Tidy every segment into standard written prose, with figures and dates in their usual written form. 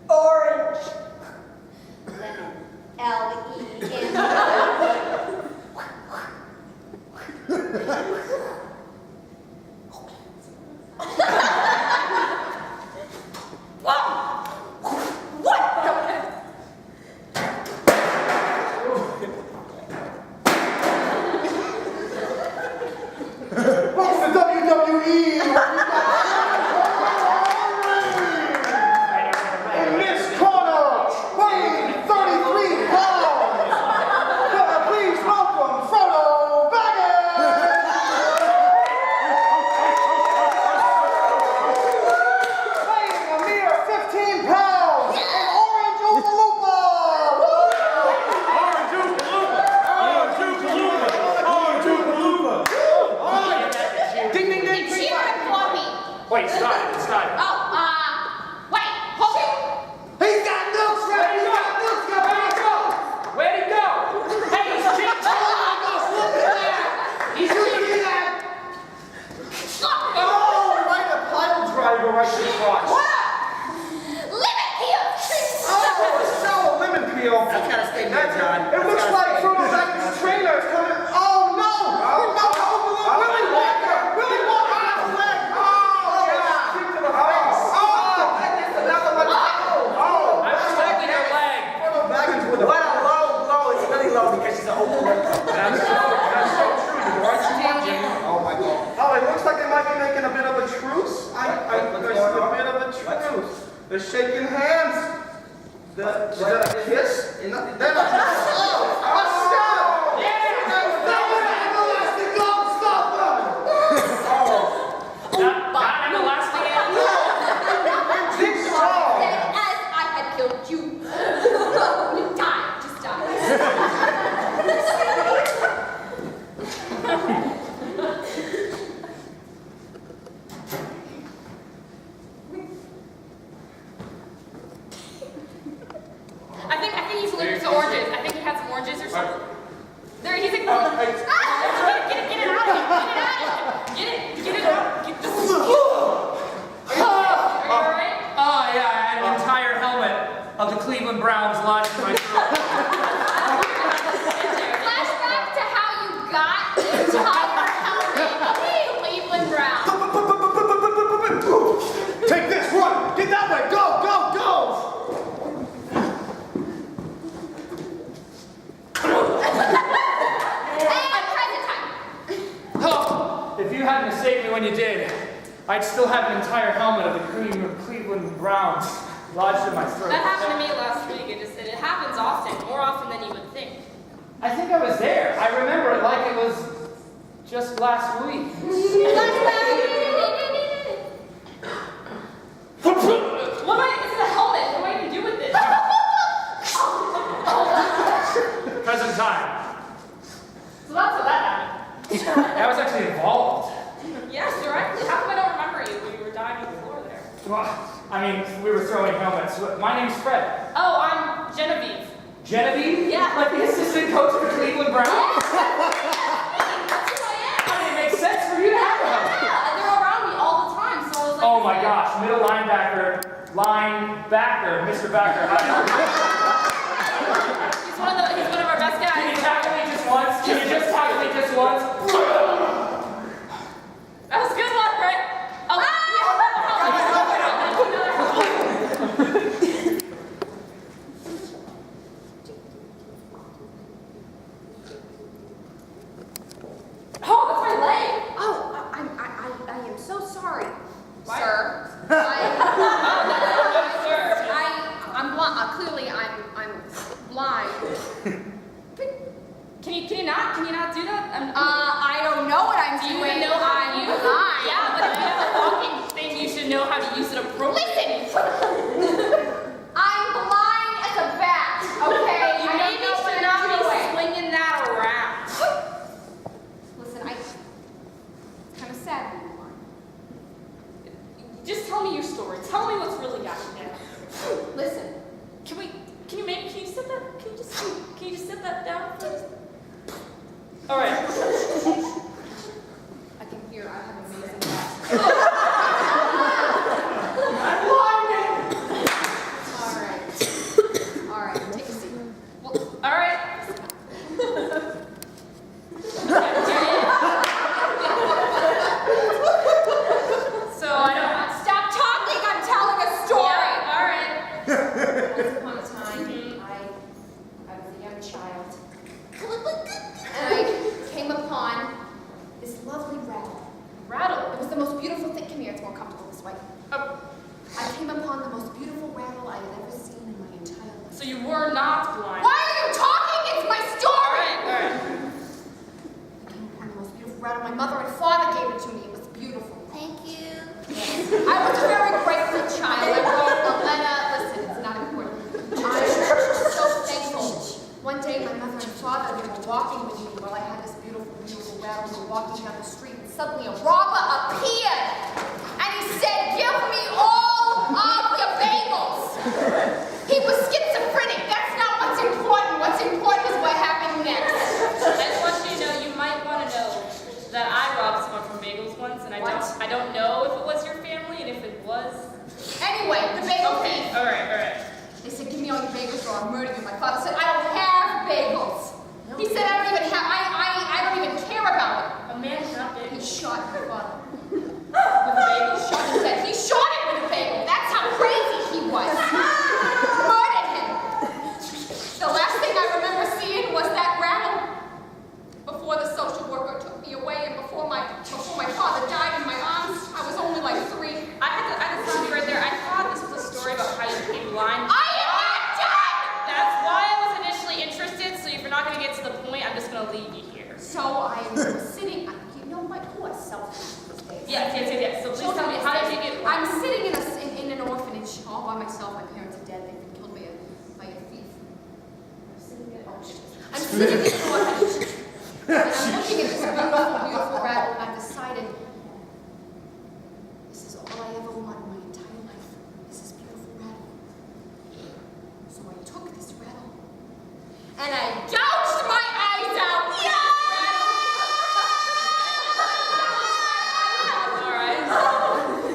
Orange. Lemon. L-E-M-O-N. Welcome to WWE! In this corner, weighing 33 pounds, please welcome Frodo Baggins! Weighing a mere 15 pounds, an orange Oompa Loompa! Orange Oompa Loompa! Orange Oompa Loompa! Orange Oompa Loompa! Ding, ding, ding, Cheer it for me. Wait, stop it, stop it. Oh, wait, hold it. He's got nooks, right? He's got nooks, Where'd he go? Hey, he's cheating! Look at that! He's cheating! Oh, right, a pile driver right to the crotch. Lemon peel. Oh, so lemon peel. That's gotta stay there, John. It looks like Frodo Baggins' trailer is coming. Oh no! Willy Wonka! Willy Wonka has a leg! Oh, yeah! Kick to the face! Oh, that's another one. Oh, I'm expecting a leg. Frodo Baggins with a What a low blow. It's really low because she's an Oompa Loompa. That's so true. You are too much. Oh my God! Oh, it looks like they might be making a bit of a truce. There's a bit of a truce. They're shaking hands. Is that a kiss? Then a stop! Not an elastic hand. As I had killed you. Die, just die. I think he's allergic to oranges. I think he had some oranges or something. There, he's like, get it out of here. Get it out of here. Get it out. Are you alright? Oh, yeah, I had an entire helmet of the Cleveland Browns lodged in my throat. Flashback to how you got the entire helmet of the Cleveland Browns. Take this, run! Get that way! Go, go, go! And present time. Oh, if you hadn't saved me when you did, I'd still have an entire helmet of the Cleveland Browns lodged in my throat. That happened to me last week. It happens often, more often than you would think. I think I was there. I remember it like it was just last week. What am I? This is a helmet. What am I going to do with this? Present time. So that's how that happened. I was actually involved. Yes, directly. How come I don't remember you when you were dying on the floor there? Well, I mean, we were throwing helmets. My name's Fred. Oh, I'm Genevieve. Genevieve? Yeah. Like the assistant coach of the Cleveland Browns? That's who I am. I mean, it makes sense for you to have a helmet. Yeah, and they're around me all the time, so I was like, Oh my gosh, middle linebacker, Mr. Backer. He's one of our best Can you guys. tackle me just once? Can you just tackle me just once? That was a good one, right? Oh, oh, that's my leg. Oh, I am so sorry, Why? sir. I'm blind. Clearly, I'm blind. Can you not do that? I don't know what I'm Do you doing. even know how to I'm use it? blind. Yeah, but if you have a walking thing, you should know how to use it appropriately. Listen. I'm blind as a bat. Okay. You I maybe don't know should what not I'm be doing. swinging that around. Listen, it's kind of sad being blind. Just tell me your story. Tell me what's really got you down. Listen. Can you sit that? Can you just sit that down, please? All right. I have amazing glasses. All right, take a seat. Well, all right. So I don't. Stop talking, I'm telling a story. Yeah, all right. Once upon a time, I was a young child. And I came upon this lovely rattle. Rattle. It was the most beautiful thing. Come here, it's more comfortable this way. Oh, I came upon the most beautiful rattle I had ever seen in my entire life. so you were not blind. Why are you talking? It's my All story! right, all right. I came upon the most beautiful rattle. My mother and father gave it to me. It was beautiful. Thank you. I was a very grateful child. I wrote a letter. Listen, it's not important. I was so thankful. One day, my mother and father, they were walking with me while I had this beautiful, beautiful rattle. We were walking down the street, and suddenly a robber appeared. And he said, "Give me all of your bagels." He was schizophrenic. That's not what's important. What's important is what happened next. I just want you to know you might want to know that I robbed someone from bagels once, and I don't know if it was your family, and if it was. Anyway, the bagel Okay, thief. all right, all right. They said, "Give me all your bagels or I'll murder you." My father said, "I don't have bagels." He said, "I don't even care about it." A man shot He bagels shot my father. with a bagel. Shot his head. He shot it with a bagel. That's how crazy he was. Murdered him. The last thing I remember seeing was that rattle before the social worker took me away and before my father died in my arms. I was only like 3. I had to stop you right there. I thought this was a story about how you became blind. I am not done! That's why I was initially interested, so if you're not going to get to the point, I'm just going to leave you here. So I was sitting, you know what, who has cell phones these days? Yes. So please tell me, how did you get blind? I'm sitting in an orphanage all by myself. My parents are dead. They've been killed by a thief. I'm sitting in an orphanage. And I'm looking at this beautiful, beautiful rattle, and I've decided this is all I ever want in my entire life. This is beautiful rattle. So I took this rattle and I gouged my eyes out. All right.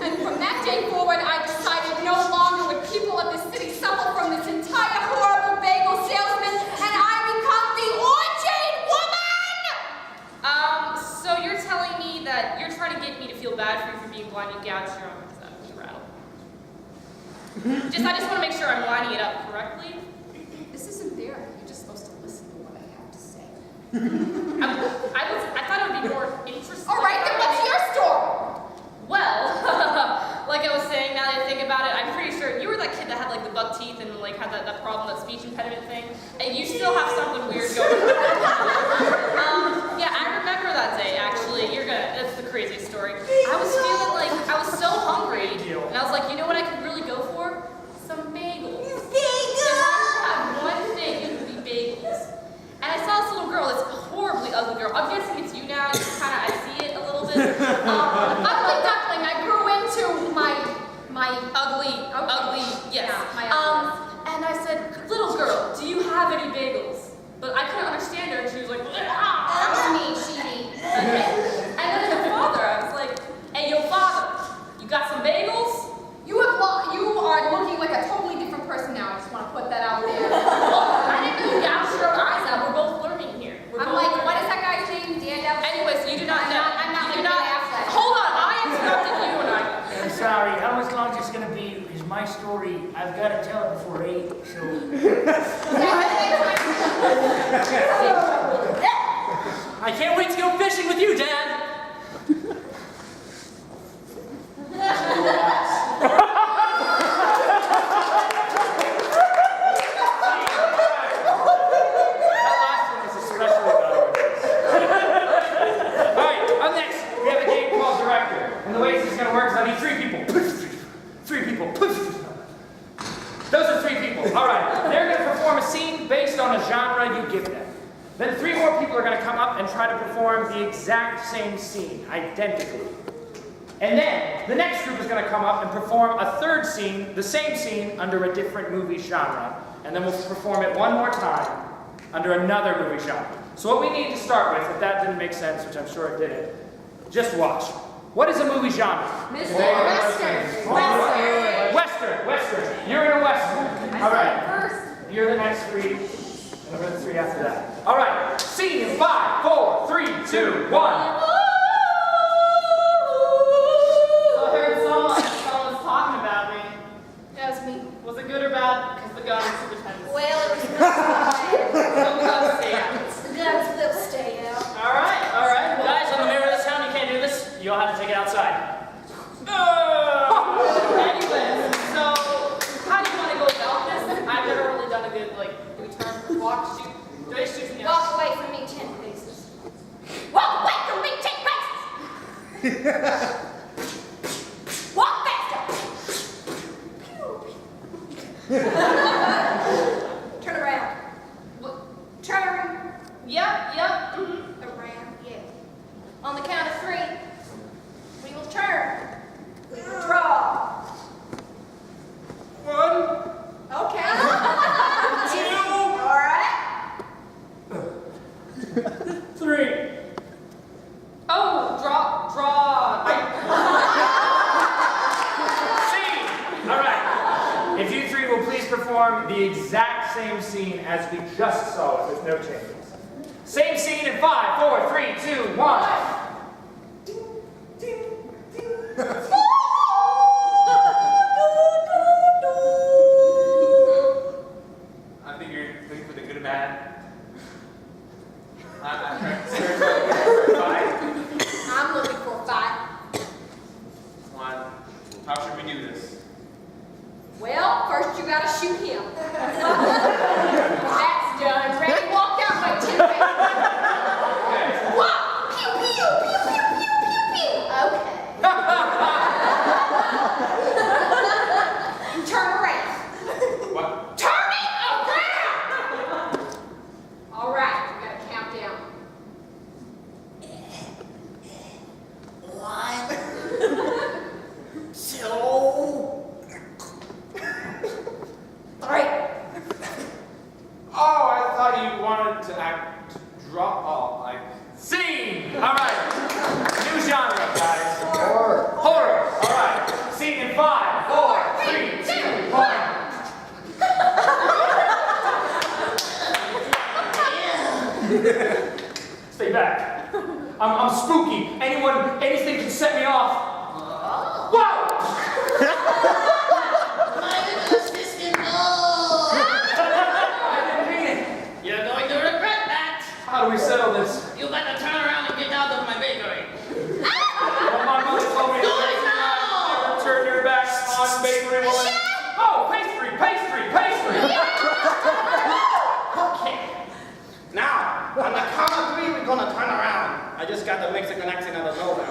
And from that day forward, I decided no longer would people of this city suffer from this entire horrible bagel salesman, and I become the orchard woman! So you're telling me that you're trying to get me to feel bad for you for being blind and gouged your eyes out with a rattle. I just want to make sure I'm lining it up correctly. This isn't therapy. You're just supposed to listen to what I have to say. I thought it would be more interesting. All right, then what's your story? Well, like I was saying, now that I think about it, I'm pretty sure you were that kid that had like the buck teeth and like had that problem, that speech impediment thing, and you still have something weird going on. Yeah, I remember that day actually. That's the craziest story. I was feeling like I was so hungry, and I was like, you know what I could really go for? Some bagels. If I have one thing, it would be bagels. And I saw this little girl, this horribly ugly girl. I'm guessing it's you now. I see it a little bit. Ugly duckling. I grew into my Ugly, yes. Yeah, my ugliness. And I said, little girl, do you have any bagels? But I couldn't understand her, and she was like, That was me, she. okay. And then her father, I was like, hey, yo, father, you got some bagels? You are looking like a totally different person now. I just want to put that out there. I didn't know you gouged your eyes out. We're both learning here. I'm like, what is that guy's name? Dan Devlin? Anyways, you do not know. I'm not You like do not. Ben Affleck. Hold on, I interrupted you and I. I'm sorry, how much longer is going to be? Is my story, I've got to tell it before 8, so... I can't wait to go fishing with you, Dad! That last one was especially valuable. Alright, up next, we have a game called Director. And the way this is going to work is I'll need 3 people. 3 people. Those are 3 people. Alright, they're going to perform a scene based on a genre you give them. Then 3 more people are going to come up and try to perform the exact same scene, identically. And then the next group is going to come up and perform a 3rd scene, the same scene, under a different movie genre. And then we'll perform it one more time under another movie genre. So what we need to start with, if that didn't make sense, which I'm sure it didn't, Just watch. What is a movie genre? Mr. Western. Western. You're in a Western. All right. First. You're the next three. And we're the three after that. All right. Scene in 5, 4, 3, 2, 1. So I heard someone was talking about me. That was me. Was it good or bad? Because the guns super tense. Well, it was not Some guns stay out. the guns will stay out. All right. Well, guys, on the mirror of this town, you can't do this. You'll have to take it outside. Anyways, so how do you want to go about this? I've never really done a good, like, do we turn, walk, shoot? Do they shoot? Yeah. Walk away from me 10 paces. Walk away from me 10 paces! Walk faster! Turn around. What? Turn Yep. around. Yeah. On the count of 3, we will turn. We will draw. 1, Okay. 2, All right. 3. Oh, draw. Scene. All right. If you three will please perform the exact same scene as we just saw with no changes. Same scene in 5, 4, 3, 2, 1. I think you're looking for the good and bad. I'm looking for a fight. How should we do this? Well, first you gotta shoot him. That's done. Ready? Walk out my 10 paces. Walk! Pew, pew, pew, pew, pew, pew, pew. Okay. Turn around. What? Turn it around! All right, we gotta count down. 1, 2, 3. Oh, I thought you wanted to act like. Scene! All right. New genre, guys. Horror. All right. Scene in 5, 4, 3, 2, 1. Stay back. I'm spooky. Anything can set me off. Whoa! I didn't mean it. You're going to regret that. How do we settle this? You better turn around and get out of my bakery. Well, my mother told me to Do it now! never turn your back on bakery woman. Oh, pastry! Okay. Now, on the count of 3, we're gonna turn around. I just got the Mexican accent out of nowhere.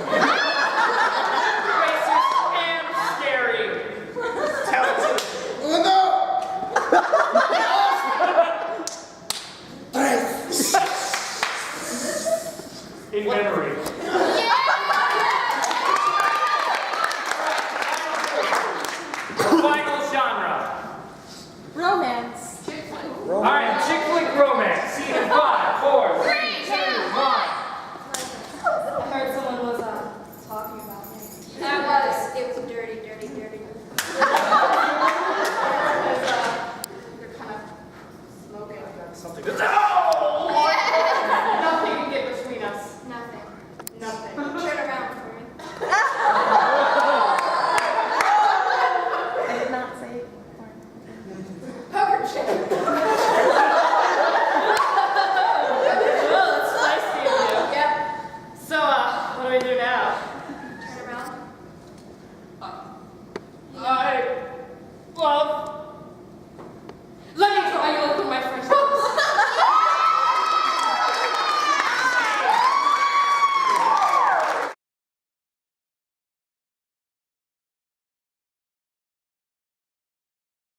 Racist and scary. Tell it to In memory. Final genre. Romance. All right, chick flick romance. Scene in 5, 4, 3, 2, 1. I heard someone was talking about me. It was dirty. You're kind of smoking. something. Nothing can get between us. Nothing. Nothing. Turn around for me. I did not say Poker chip. Oh, it's spicy of you. Yep. So, what do we do now?